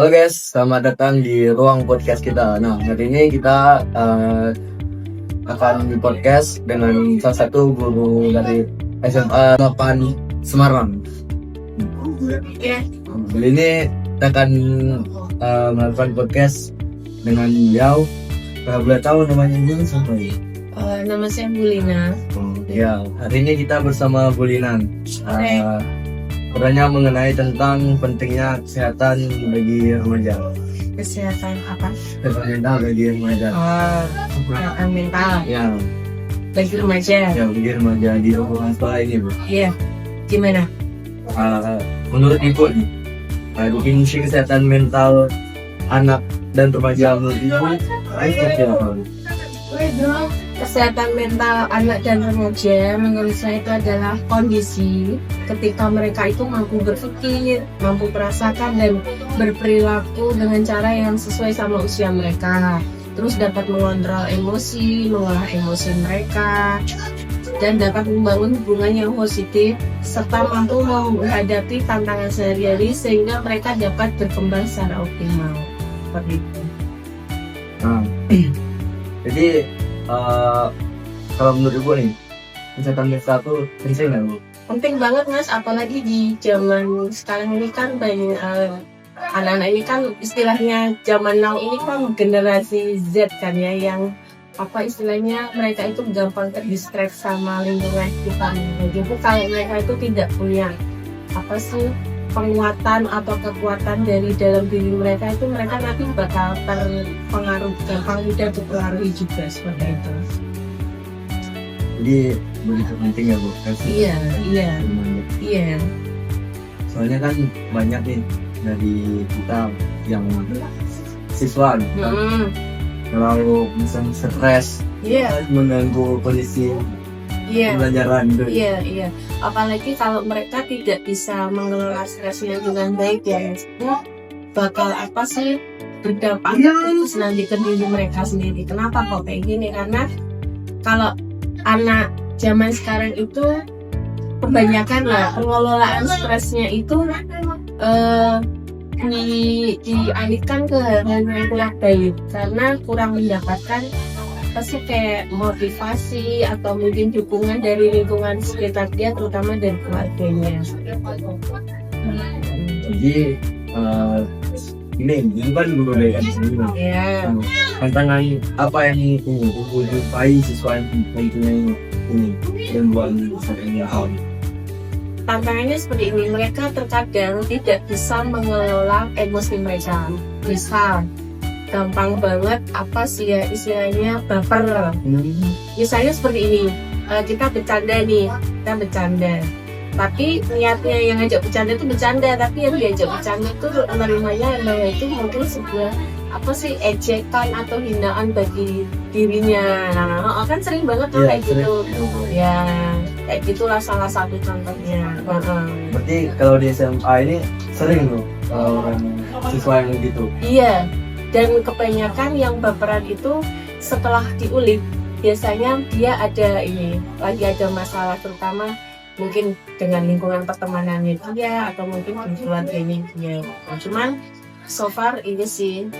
Halo guys, selamat datang di ruang podcast kita. Nah, hari ini kita akan di podcast dengan salah satu guru dari SMA 8 Semarang. Kali ini kita akan melakukan podcast dengan beliau. Boleh tahu namanya ini siapa ya? Nama saya Bulina. Ya, hari ini kita bersama Bulina. Bertanya mengenai tentang pentingnya kesehatan bagi remaja. Kesehatan apa? Kesehatan mental bagi remaja. Kesehatan mental. Ya, Bagi remaja. bagi remaja di lingkungan sekolah ini, Bu. Iya. Gimana? Menurut Ibu nih, definisi kesehatan mental anak dan remaja menurut Ibu seperti apa? Kesehatan mental anak dan remaja menurut saya itu adalah kondisi ketika mereka itu mampu berpikir, mampu merasakan dan berperilaku dengan cara yang sesuai sama usia mereka. Terus dapat mengontrol emosi, mengolah emosi mereka, dan dapat membangun hubungan yang positif serta mampu menghadapi tantangan sehari-hari sehingga mereka dapat berkembang secara optimal. Seperti itu. Nah, jadi kalau menurut Ibu nih, kesehatan mental itu penting nggak, Bu? Penting banget Mas, apalagi di zaman sekarang ini kan banyak anak-anak ini kan istilahnya zaman now ini kan generasi Z kan ya, yang apa istilahnya mereka itu gampang terdistract sama lingkungan sekitar. Jadi kalau mereka itu tidak punya apa sih penguatan atau kekuatan dari dalam diri mereka, itu mereka nanti bakal terpengaruh, gampang mudah dipengaruhi juga seperti itu. Jadi begitu penting ya, Bu? Iya. Soalnya kan banyak nih dari kita yang siswa gitu kan, terlalu misalnya stres, mengganggu kondisi pembelajaran gitu. Iya. Apalagi kalau mereka tidak bisa mengelola stresnya dengan baik ya, bakal apa sih berdampak terus nanti ke diri mereka sendiri. Kenapa kok kayak gini? Karena kalau anak zaman sekarang itu kebanyakan pengelolaan stresnya itu dialihkan ke hal-hal yang kurang baik karena kurang mendapatkan pasti kayak motivasi atau mungkin dukungan dari lingkungan sekitar dia, terutama dari keluarganya. Jadi ini kan guru dari sini. Ya. Tantangan apa yang Ibu jumpai siswa yang tentunya ini dan buat misalnya Tantangannya seperti ini, mereka terkadang tidak bisa mengelola emosi mereka. Misal, gampang banget apa sih ya istilahnya baper. Misalnya seperti ini, kita bercanda, tapi niatnya yang ngajak bercanda itu bercanda, tapi yang diajak bercanda itu menerimanya itu mungkin sebuah apa sih ejekan atau hinaan bagi dirinya. Nah, kan sering banget tuh kayak gitu. Ya, kayak gitulah salah satu contohnya. Berarti kalau di SMA ini sering loh orang siswa yang gitu. Iya. Dan kebanyakan yang baperan itu setelah diulik biasanya dia lagi ada masalah, terutama mungkin dengan lingkungan pertemanannya dia atau mungkin di keluarganya dia. Cuman so far ini sih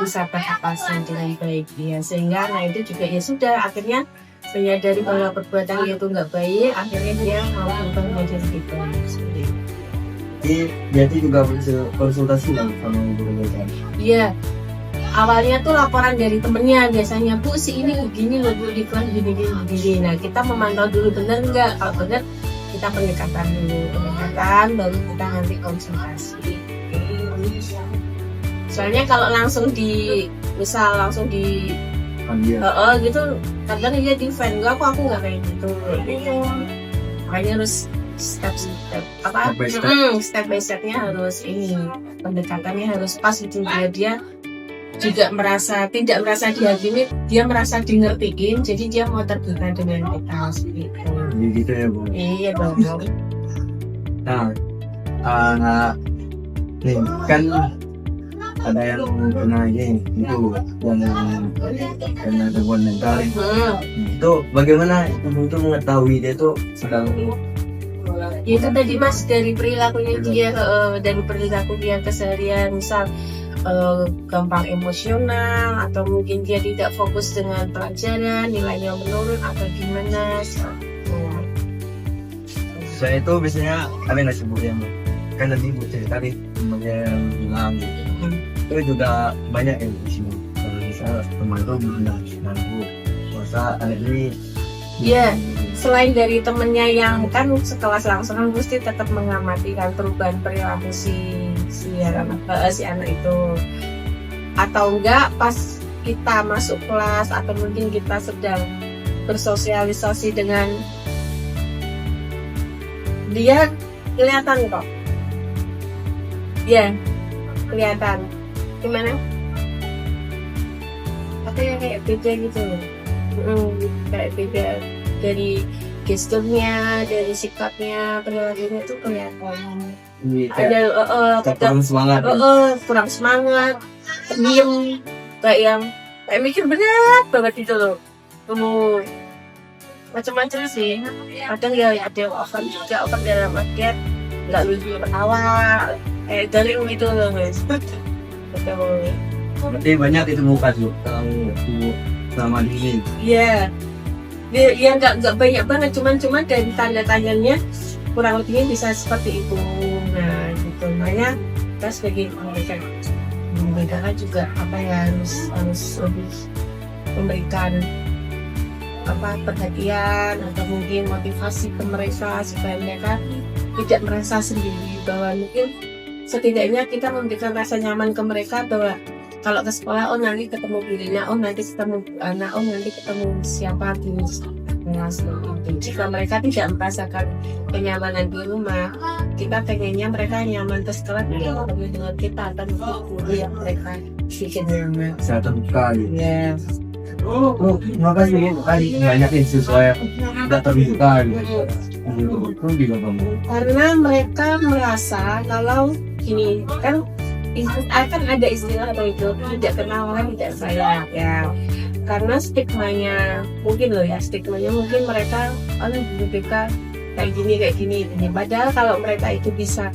bisa teratasi dengan baik dia, sehingga itu juga ya sudah akhirnya menyadari bahwa perbuatan dia itu nggak baik, akhirnya dia mau berubah menjadi lebih baik. Jadi juga konsultasi lah sama guru kan? Iya, awalnya tuh laporan dari temennya biasanya, Bu si ini begini loh Bu, di kelas gini. Nah kita memantau dulu bener nggak, kalau bener kita pendekatan baru kita nanti konsultasi. Soalnya kalau langsung di gitu kadang dia defend aku nggak kayak gitu. Makanya harus step by stepnya harus pendekatannya harus pas itu, dia juga tidak merasa dihakimi, dia merasa dingertiin, jadi dia mau terbuka dengan kita seperti itu. Gitu ya, Bu? Iya dong. Nah, nih kan ada yang kena itu yang kena gangguan mental itu bagaimana itu mengetahui dia itu sedang Ya itu tadi Mas, dari perilakunya dia, dari perilaku dia keseharian, misal gampang emosional atau mungkin dia tidak fokus dengan pelajaran, nilainya menurun atau gimana. Saya itu biasanya ada nggak sebutnya kan tadi bu cerita nih yang bilang gitu. Itu juga banyak yang di sini. Kalau misal teman itu bilang bu, masa anak ini. Iya, selain dari temennya yang kan sekelas langsung kan mesti tetap mengamati kan perubahan perilaku si anak itu, atau enggak pas kita masuk kelas atau mungkin kita sedang bersosialisasi dengan dia, kelihatan kok. Ya, kelihatan. Gimana? Apa ya, kayak beda gitu. Kayak beda dari gesturnya, dari sikapnya, perilakunya itu kelihatan. Ada kurang semangat. Kurang semangat, diem, kayak mikir berat banget itu loh. Macam-macam sih. Kadang ya ada over juga, over dalam artian nggak lucu ketawa, dari gitu loh guys. Betul. Berarti banyak itu muka tuh kalau selama ini. Iya. Dia nggak banyak banget, cuman dari tanda-tandanya kurang lebihnya bisa seperti itu. Nah, gitu. Makanya kita sebagai membedakan juga apa ya, harus lebih memberikan perhatian atau mungkin motivasi ke mereka supaya mereka tidak merasa sendiri, bahwa mungkin setidaknya kita memberikan rasa nyaman ke mereka bahwa kalau ke sekolah nanti ketemu dirinya, nanti ketemu anak, nanti ketemu siapa gitu. Jika mereka tidak merasakan kenyamanan di rumah, kita pengennya mereka nyaman ke sekolah dengan kita, atau guru yang mereka bikin nyaman. Saya terbuka gitu. Ya. Makasih kali banyakin sesuai udah terbuka gitu. Itu juga kamu. Karena mereka merasa kalau gini kan akan ada istilah atau itu tidak kenal orang tidak sayang ya, karena stigmanya mungkin mereka BPK kayak gini. Padahal kalau mereka itu bisa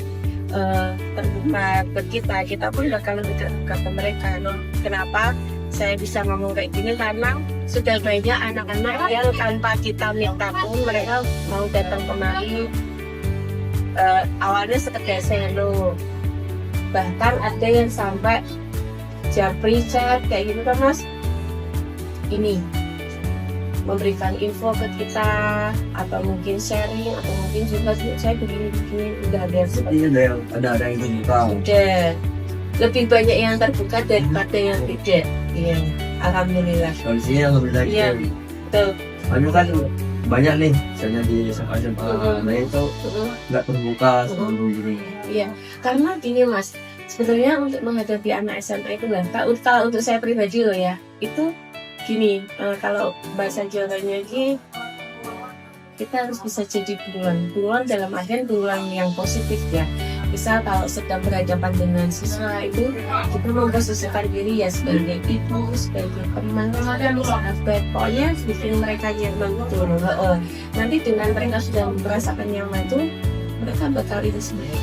terbuka ke kita pun bakal lebih terbuka ke mereka. Kenapa saya bisa ngomong kayak gini? Karena sudah banyak anak-anak yang tanpa kita minta pun mereka mau datang kemari, awalnya sekedar hello, bahkan ada yang sampai japri chat kayak gitu kan Mas, ini memberikan info ke kita atau mungkin sharing atau mungkin juga saya begini udah ada ada yang terbuka. Udah lebih banyak yang terbuka daripada yang tidak. Iya, alhamdulillah. Kalau di sini alhamdulillah. Iya, betul. Banyak kan banyak nih, misalnya di SMA nah itu nggak terbuka sebelum gini. Iya, karena gini Mas, sebenarnya untuk menghadapi anak SMA itu kalau untuk saya pribadi loh ya, itu gini, kalau bahasa Jawanya ini kita harus bisa jadi buruan dalam artian buruan yang positif ya. Misal kalau sedang berhadapan dengan siswa itu, kita memposisikan diri ya sebagai ibu, sebagai teman, sahabat, pokoknya bikin mereka nyaman gitu. Nanti dengan mereka sudah merasakan nyaman itu, mereka bakal itu sendiri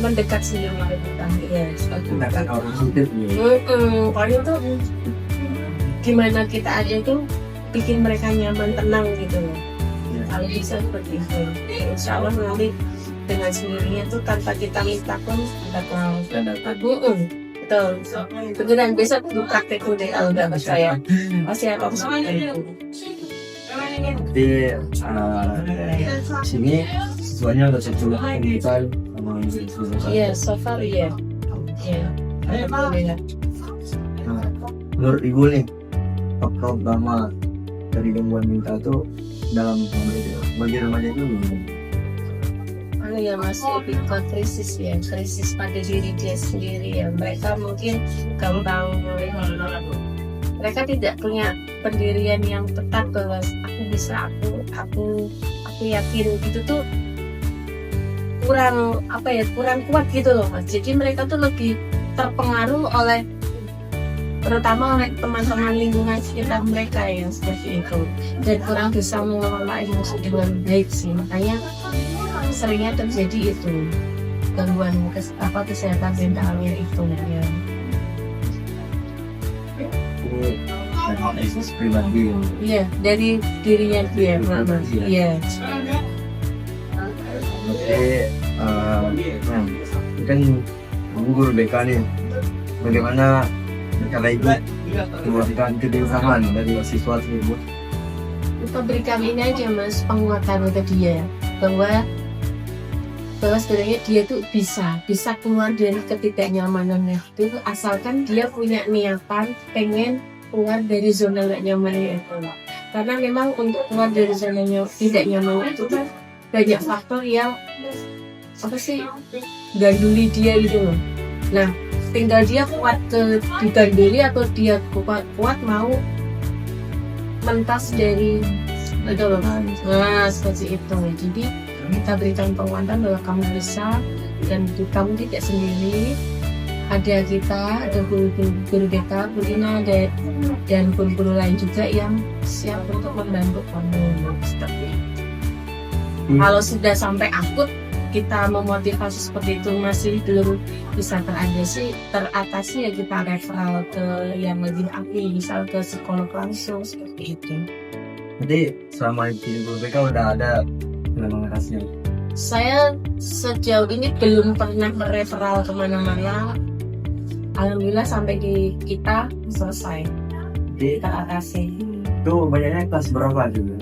mendekat sendiri ke kita ya, sebagai orang positif nih. Pokoknya itu gimana kita aja itu bikin mereka nyaman, tenang gitu loh. Kalau bisa seperti itu, insya Allah nanti dengan sendirinya tuh tanpa kita minta pun bakal betul. Beneran besok di praktek deh kalau nggak percaya. Pasti apa seperti itu. Jadi sini siswanya udah sesuai komunitas sama siswa. Iya, so far iya. Iya. Alhamdulillah. Menurut Ibu nih, faktor utama dari gangguan mental tuh dalam bagi remaja itu ya masih lebih ke krisis pada diri dia sendiri ya. Mereka mungkin gampang, mereka tidak punya pendirian yang tetap bahwa aku bisa, aku yakin gitu tuh kurang kuat gitu loh Mas. Jadi mereka tuh lebih terpengaruh oleh terutama oleh teman-teman lingkungan sekitar mereka yang seperti itu, dan kurang bisa mengelola emosi dengan baik sih. Makanya seringnya terjadi itu gangguan kesehatan mentalnya itu ya. Ini eksis pribadi. Iya, dari dirinya dia, Mama. Iya. Oke, kan guru BK nih, bagaimana cara ibu mengeluarkan kegelisahan dari siswa tersebut? Kita berikan ini aja Mas, penguatan ke dia bahwa sebenarnya dia tuh bisa keluar dari ketidaknyamanannya itu asalkan dia punya niatan pengen keluar dari zona nggak nyamannya itu. Karena memang untuk keluar dari zona tidak nyaman itu kan banyak faktor yang ganduli dia gitu loh. Nah, tinggal dia kuat diganduli atau dia kuat mau mentas dari itu loh. Nah, seperti itu. Jadi kita berikan penguatan bahwa kamu bisa dan kamu tidak sendiri. Ada kita, ada guru kita, Bulina, dan guru-guru lain juga yang siap untuk membantu kamu. Kalau sudah sampai akut, kita memotivasi seperti itu masih belum bisa teratasi ya kita referral ke yang lebih ahli, misal ke psikolog langsung seperti itu. Jadi selama di guru BK udah ada penanganan khasnya? Saya sejauh ini belum pernah mereferral kemana-mana. Alhamdulillah sampai di kita selesai. Jadi teratasi. itu banyaknya kelas berapa juga?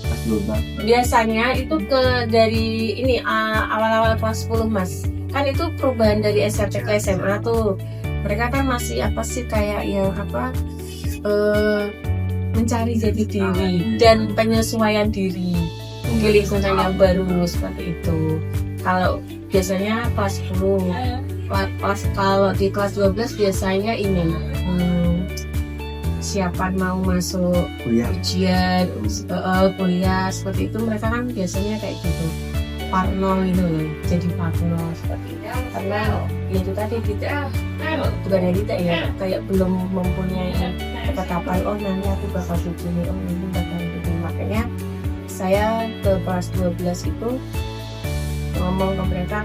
Kelas 12. Biasanya itu dari ini awal-awal kelas 10 Mas. Kan itu perubahan dari SMP ke SMA tuh. Mereka kan masih kayak yang mencari jati diri dan penyesuaian diri di lingkungan yang baru seperti itu. Kalau biasanya kelas 10, kalau di kelas 12 biasanya ini siapa mau masuk ujian, kuliah seperti itu, mereka kan biasanya kayak gitu parno gitu loh, jadi parno seperti itu. Karena ya itu tadi tidak ya kayak belum mempunyai ketetapan nanti aku bakal begini, ini bakal begini. Makanya saya ke kelas 12 itu ngomong ke mereka,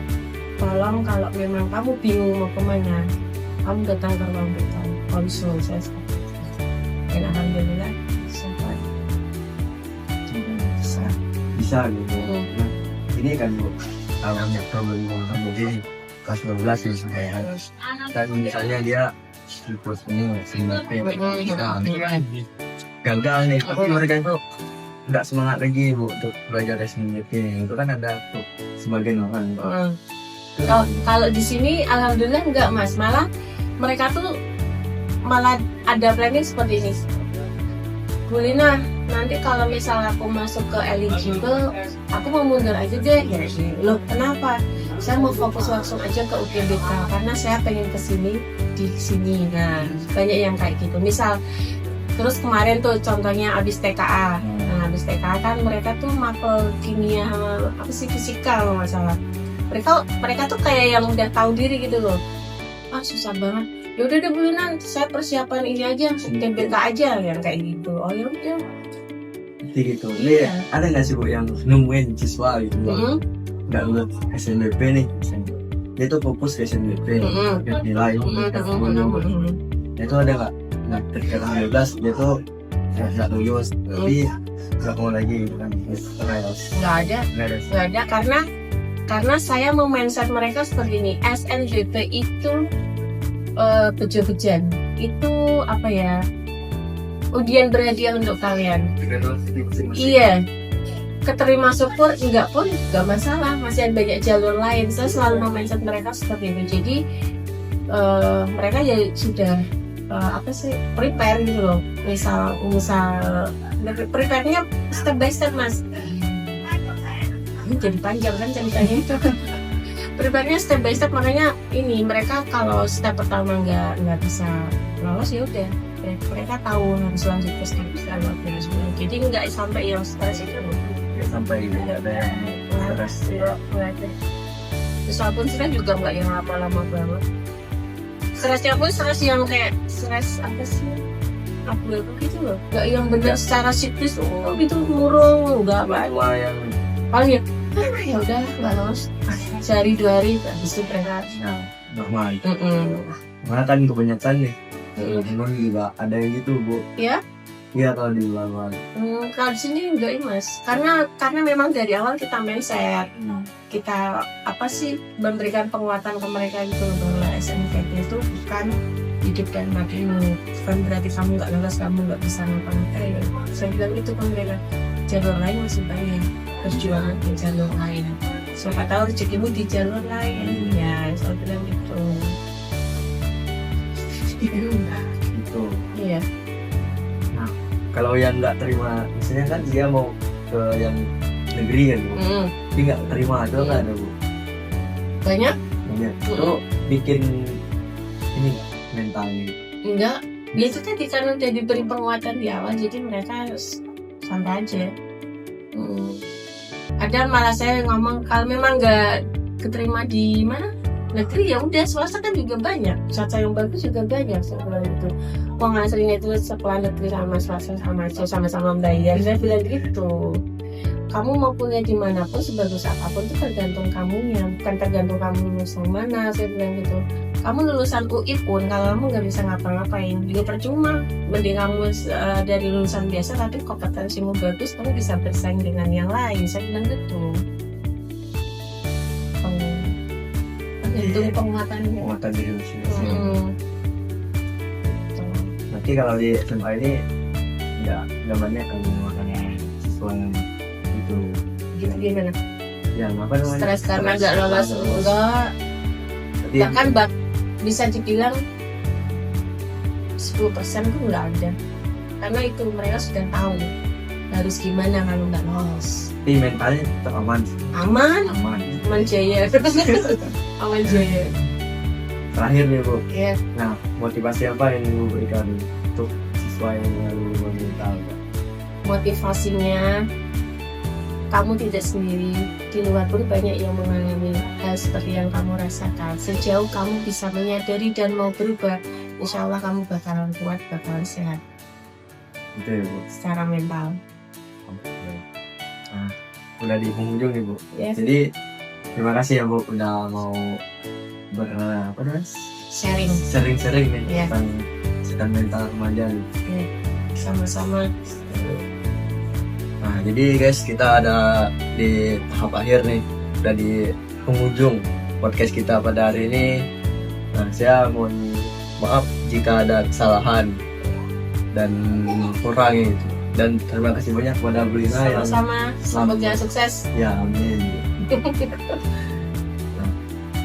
tolong kalau memang kamu bingung mau kemana, kamu datang ke ruang kita, konsul saya seperti itu. Dan alhamdulillah sampai bisa gitu. Nah, ini kan Bu, awalnya problem kamu jadi kelas 12 ya kayak dan misalnya dia ikut ini gagal nih, tapi mereka itu nggak semangat lagi Bu untuk belajar SNMP. Itu kan ada tuh sebagian orang. Kalau di sini alhamdulillah enggak Mas, malah mereka tuh malah ada planning seperti ini. Bulina, nanti kalau misal aku masuk ke eligible, aku mau mundur aja deh. Loh kenapa? Saya mau fokus langsung aja ke UTBK karena saya pengen kesini di sini. Nah banyak yang kayak gitu. Misal terus kemarin tuh contohnya abis TKA. Nah abis TKA kan mereka tuh mapel kimia fisika kalau nggak salah. Mereka tuh kayak yang udah tahu diri gitu loh. Susah banget. Ya udah deh Bulina, saya persiapan ini aja, UTBK aja yang kayak gitu. Oh ya udah. Gitu. Iya. Ada nggak sih Bu yang nemuin siswa gitu? Nggak lulus SNMP nih. Dia tuh fokus ke SNMP, nilai, itu ada nggak? Nah, ketika 12 dia tuh nggak lulus, tapi nggak mau lagi kan? Nggak ada karena saya mindset mereka seperti ini. SNMP itu bejo-bejan, itu ujian berhadiah untuk kalian. Iya, keterima syukur enggak pun enggak masalah, masih ada banyak jalur lain. Saya selalu mindset mereka seperti itu. Jadi mereka ya sudah prepare gitu loh. Misal prepare-nya step by step Mas. Ini jadi panjang kan ceritanya itu. Prepare-nya step by step, makanya ini mereka kalau step pertama nggak bisa lolos ya udah. Mereka tahu harus lanjut ke step selanjutnya. Jadi nggak sampai yang stres itu. Sampai tidak ada yang stres. Terus walaupun stres juga nggak yang lama-lama banget. Stresnya pun stres yang kayak stres abu-abu gitu loh. Nggak yang benar secara siklis gitu murung, nggak Semua yang paling ya udah nggak lolos sehari 2 hari habis itu mereka normal. Mm-mm. Karena kan kebanyakan nih Mm. memang juga ada yang gitu Bu. Ya? Iya kalau di luar. Kalau di sini enggak ya mas, karena memang dari awal kita mindset, kita apa sih memberikan penguatan ke mereka gitu bahwa SNMPTN itu bukan hidup dan matimu, bukan berarti kamu nggak lolos kamu nggak bisa ngapa-ngapain. Saya bilang itu kan mereka jalur lain masih banyak, perjuangan di jalur lain. Siapa tahu rezekimu di jalur lain, ya saya bilang gitu. Gitu. Iya. Kalau yang nggak terima, misalnya kan dia mau ke yang negeri kan Bu. Tapi nggak terima itu nggak ada Bu. Banyak? Banyak. Itu bikin ini nggak mentalnya. Enggak, dia itu tadi kan udah diberi penguatan di awal, jadi mereka santai aja. Ada malah saya ngomong kalau memang nggak keterima di mana negeri ya udah swasta kan juga banyak, swasta yang bagus juga banyak sekolah itu. Wong aslinya itu sekolah negeri sama swasta sama aja, sama-sama bayar. Saya bilang gitu. Kamu mau kuliah dimanapun sebagus apapun itu tergantung kamunya, bukan tergantung kamu lulusan mana. Saya bilang gitu. Kamu lulusan UI pun kalau kamu nggak bisa ngapa-ngapain juga percuma. Mending kamu dari lulusan biasa tapi kompetensimu bagus, kamu bisa bersaing dengan yang lain. Saya bilang gitu. Tergantung penguatannya. Penguatan diri masing-masing. Nanti kalau di SMA ini nggak banyak kan penguatan siswa yang itu. Gimana? Ya apa namanya? Stres karena nggak lolos enggak. Bahkan bisa dibilang 10% tuh nggak ada. Karena itu mereka sudah tahu harus gimana kalau nggak lolos. Tapi mentalnya tetap aman. Aman jaya. Aman jaya. Terakhir nih Bu. Iya. Nah, motivasi apa yang Ibu berikan untuk siswa yang baru mental? Motivasinya kamu tidak sendiri, di luar pun banyak yang mengalami hal seperti yang kamu rasakan. Sejauh kamu bisa menyadari dan mau berubah, insya Allah kamu bakalan kuat, bakalan sehat Itu ya Bu. secara mental. Nah, udah di penghujung nih Bu. Yes. Jadi terima kasih ya Bu udah mau sering-sering nih Iya. tentang kesehatan mental remaja nih. Sama-sama. Nah jadi guys kita ada di tahap akhir nih, udah di penghujung podcast kita pada hari ini. Nah saya mohon maaf jika ada kesalahan dan kurang gitu. Dan terima kasih banyak kepada Bu Lina yang Sama-sama. Semoga sukses. ya amin. Nah,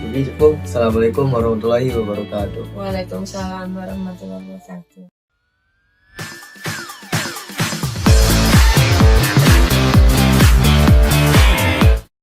jadi cukup. Assalamualaikum warahmatullahi wabarakatuh. Waalaikumsalam warahmatullahi wabarakatuh.